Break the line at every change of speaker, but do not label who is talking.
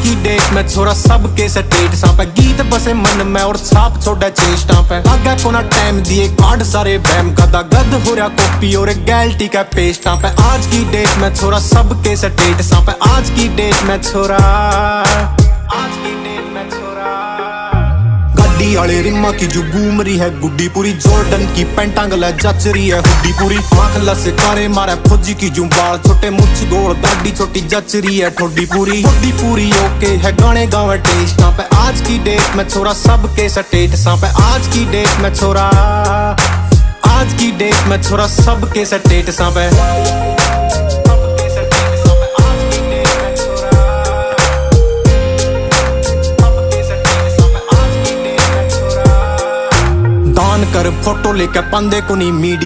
की डेट में छोरा सबके स्टेटस पे गीत बसे मन में और छाप छोड़ा चेष्टा पे आगे कोना टाइम दिए कार्ड सारे बैम कदा गद हो रहा कॉपी और गैल्टी का पेस्टा पे आज की डेट में छोरा सबके स्टेटस पे आज की डेट में छोरा गाड़ी वाले रिम्मा की जो घूम रही है गुड्डी पूरी जॉर्डन की पैंटा गला जच रही है हुड्डी पूरी आंख लस कारे मारे फौजी की जो बाल छोटे मुछ गोल दाढ़ी छोटी जच रही है ठोडी पूरी ओके है गाने गावे टेस्टा पे आज की डेट में छोरा सबके स्टेटसा पे आज की डेट में छोरा सबके स्टेटसा पे दान कर फोटो लेकर पंदे को नहीं मीडिया